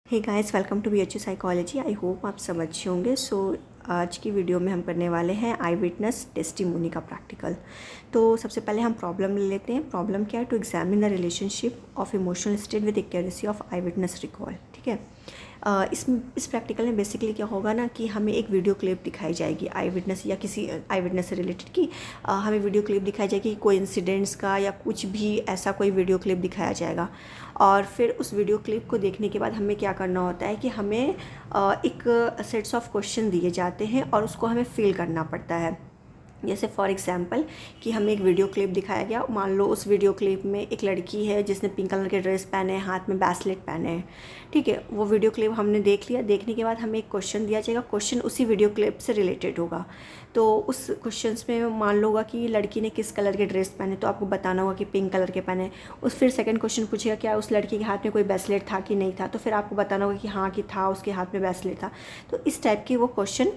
Hey guys, welcome to BHU psychology. I hope आप सब अच्छे होंगे। आज की वीडियो में हम करने वाले हैं आई विटनेस टेस्टिमोनी का प्रैक्टिकल। तो सबसे पहले हम प्रॉब्लम ले लेते हैं। प्रॉब्लम क्या है? To examine the relationship of emotional state with accuracy of eye witness recall. ठीक है। इस प्रैक्टिकल में बेसिकली क्या होगा ना कि हमें एक वीडियो क्लिप दिखाई जाएगी आई विटनेस या किसी आई विटनेस से रिलेटेड की हमें वीडियो क्लिप दिखाई जाएगी, कोई इंसिडेंट्स का या कुछ भी ऐसा कोई वीडियो क्लिप दिखाया जाएगा। और फिर उस वीडियो क्लिप को देखने के बाद हमें क्या करना होता है कि हमें एक सेट्स ऑफ क्वेश्चन दिए जाते हैं और उसको हमें फिल करना पड़ता है। जैसे फॉर एग्जांपल कि हमें एक वीडियो क्लिप दिखाया गया, मान लो उस वीडियो क्लिप में एक लड़की है जिसने पिंक कलर के ड्रेस पहने हैं, हाथ में ब्रेसलेट पहने हैं। ठीक है, वो वीडियो क्लिप हमने देख लिया। देखने के बाद हमें एक क्वेश्चन दिया जाएगा, क्वेश्चन उसी वीडियो क्लिप से रिलेटेड होगा। तो उस क्वेश्चंस में मान लो होगा कि लड़की ने किस कलर के ड्रेस पहने, तो आपको बताना होगा कि पिंक कलर के पहने। उस फिर सेकंड क्वेश्चन पूछेगा क्या उस लड़की के हाथ में कोई ब्रेसलेट था कि नहीं था, तो फिर आपको बताना होगा कि हाँ कि था, उसके हाथ में ब्रेसलेट था। तो इस टाइप के वो क्वेश्चन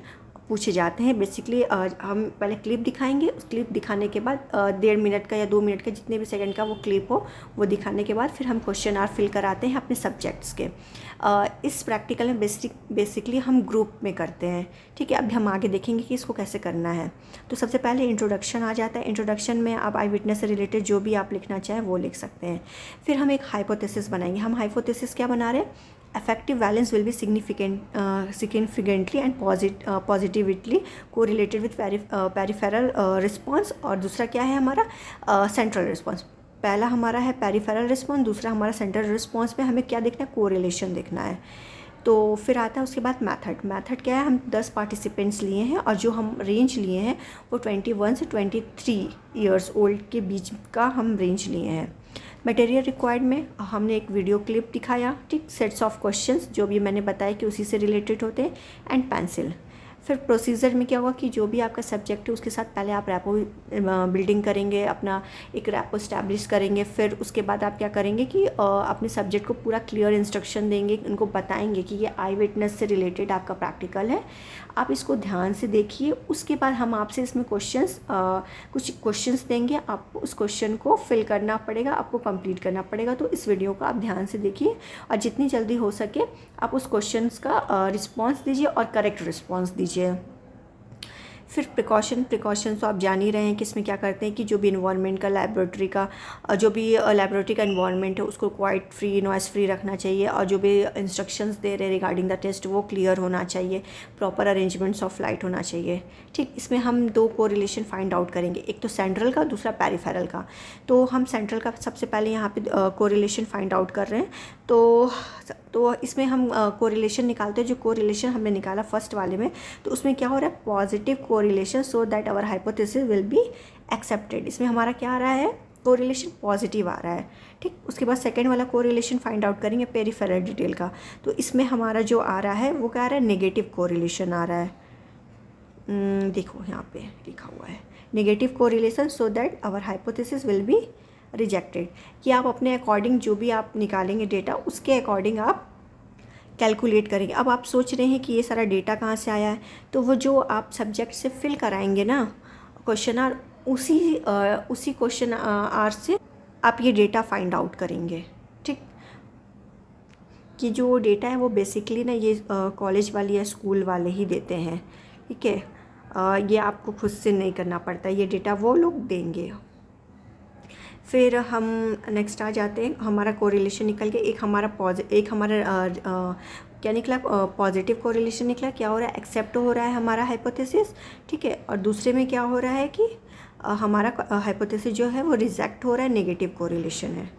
पूछे जाते हैं। बेसिकली हम पहले क्लिप दिखाएंगे, उस क्लिप दिखाने के बाद 1.5 मिनट का या 2 मिनट का जितने भी सेकंड का वो क्लिप हो वो दिखाने के बाद फिर हम क्वेश्चन आर फिल कराते हैं अपने सब्जेक्ट्स के। इस प्रैक्टिकल में बेसिकली हम ग्रुप में करते हैं। ठीक है, अभी हम आगे देखेंगे कि इसको कैसे करना है। तो सबसे पहले इंट्रोडक्शन आ जाता है। इंट्रोडक्शन में आप आई विटनेस से रिलेटेड जो भी आप लिखना चाहें वो लिख सकते हैं। फिर हम एक हाइपोथेसिस बनाएंगे। हम हाइपोथेसिस क्या बना रहे हैं? effective valence will be significantly and positively correlated with peripheral response। और दूसरा क्या है हमारा? Central response. पहला हमारा है पेरिफेरल रिस्पॉन्स, दूसरा हमारा सेंट्रल रिस्पॉन्स में हमें क्या देखना है? कोरिलेशन देखना है। तो फिर आता है उसके बाद मेथड क्या है? हम 10 पार्टिसिपेंट्स लिए हैं और जो हम रेंज लिए हैं वो 21 से 23 ईयर्स ओल्ड के बीच का हम रेंज लिए हैं। मटेरियल रिक्वायर्ड में हमने एक वीडियो क्लिप दिखाया, ठीक, सेट्स ऑफ क्वेश्चंस जो भी मैंने बताया कि उसी से रिलेटेड होते हैं, एंड पेंसिल। फिर प्रोसीजर में क्या होगा कि जो भी आपका सब्जेक्ट है उसके साथ पहले आप रैपो बिल्डिंग करेंगे, अपना एक रैपो इस्टेब्लिश करेंगे। फिर उसके बाद आप क्या करेंगे कि अपने सब्जेक्ट को पूरा क्लियर इंस्ट्रक्शन देंगे, उनको बताएंगे कि ये आई विटनेस से रिलेटेड आपका प्रैक्टिकल है, आप इसको ध्यान से देखिए। उसके बाद हम आपसे इसमें कुछ क्वेश्चंस देंगे, आपको उस क्वेश्चन को फिल करना पड़ेगा, आपको कंप्लीट करना पड़ेगा। तो इस वीडियो को आप ध्यान से देखिए और जितनी जल्दी हो सके आप उस क्वेश्चंस का रिस्पॉन्स दीजिए और करेक्ट रिस्पॉन्स दीजिए। फिर प्रिकॉशन तो आप जान ही रहे हैं कि इसमें क्या करते हैं कि जो भी इन्वायरमेंट का लेबोरेटरी का इन्वायरमेंट है उसको क्वाइट फ्री, नॉइस फ्री रखना चाहिए। और जो भी इंस्ट्रक्शंस दे रहे हैं रिगार्डिंग द टेस्ट वो क्लियर होना चाहिए, प्रॉपर अरेंजमेंट्स ऑफ लाइट होना चाहिए। ठीक, इसमें हम 2 कोरिलेशन फाइंड आउट करेंगे, एक तो सेंट्रल का, दूसरा पेरिफेरल का। तो हम सेंट्रल का सबसे पहले यहाँ पे कोरिलेशन फाइंड आउट कर रहे हैं। तो इसमें हम कोरिलेशन निकालते हैं। जो कोरिलेशन हमने निकाला फर्स्ट वाले में, तो उसमें क्या हो रहा है? Positive correlation, so that our hypothesis will be accepted. इसमें हमारा क्या आ रहा है? कोरिलेशन पॉजिटिव आ रहा है। ठीक, उसके बाद सेकेंड वाला कोरिलेशन फाइंड आउट करेंगे पेरिफेरल डिटेल का। तो इसमें हमारा जो आ रहा है वो क्या आ रहा है? नेगेटिव कोरिलेशन आ रहा है। देखो यहाँ पे लिखा हुआ है negative correlation, so that our hypothesis will be rejected. कि आप अपने अकॉर्डिंग जो भी आप निकालेंगे डेटा उसके अकॉर्डिंग आप कैलकुलेट करेंगे। अब आप सोच रहे हैं कि ये सारा डेटा कहाँ से आया है, तो वो जो आप सब्जेक्ट से फिल कराएंगे ना क्वेश्चन आर, उसी क्वेश्चन आर से आप ये डेटा फाइंड आउट करेंगे। ठीक, कि जो डेटा है वो बेसिकली ना ये कॉलेज वाले या स्कूल वाले ही देते हैं। ठीक है, ये आपको खुद से नहीं करना पड़ता, ये डेटा वो लोग देंगे। फिर हम नेक्स्ट आ जाते हैं। हमारा कोरिलेशन निकल के एक हमारा क्या निकला? पॉजिटिव कोरिलेशन निकला। क्या हो रहा है? एक्सेप्ट हो रहा है हमारा हाइपोथेसिस। ठीक है, और दूसरे में क्या हो रहा है कि हमारा हाइपोथेसिस जो है वो रिजेक्ट हो रहा है, नेगेटिव कोरिलेशन है।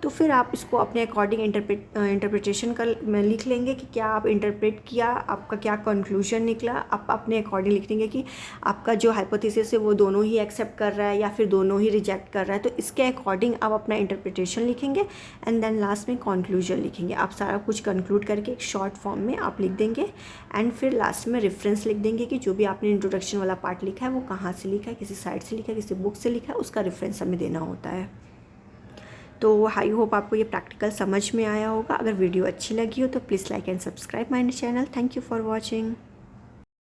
तो फिर आप इसको अपने अकॉर्डिंग इंटरप्रिटेशन में लिख लेंगे कि क्या आप इंटरप्रेट किया, आपका क्या कंक्लूजन निकला। आप अपने अकॉर्डिंग लिख लेंगे कि आपका जो हाइपोथेसिस है वो दोनों ही एक्सेप्ट कर रहा है या फिर दोनों ही रिजेक्ट कर रहा है। तो इसके अकॉर्डिंग आप अपना इंटरप्रिटेशन लिखेंगे एंड देन लास्ट में कंक्लूजन लिखेंगे। आप सारा कुछ कंक्लूड करके एक शॉर्ट फॉर्म में आप लिख देंगे एंड फिर लास्ट में रेफरेंस लिख देंगे कि जो भी आपने इंट्रोडक्शन वाला पार्ट लिखा है वो कहाँ से लिखा है, किसी साइट से लिखा है, किसी बुक से लिखा है, उसका रेफरेंस हमें देना होता है। तो आई होप आपको ये प्रैक्टिकल समझ में आया होगा। अगर वीडियो अच्छी लगी हो तो please like and subscribe my channel. Thank you for watching.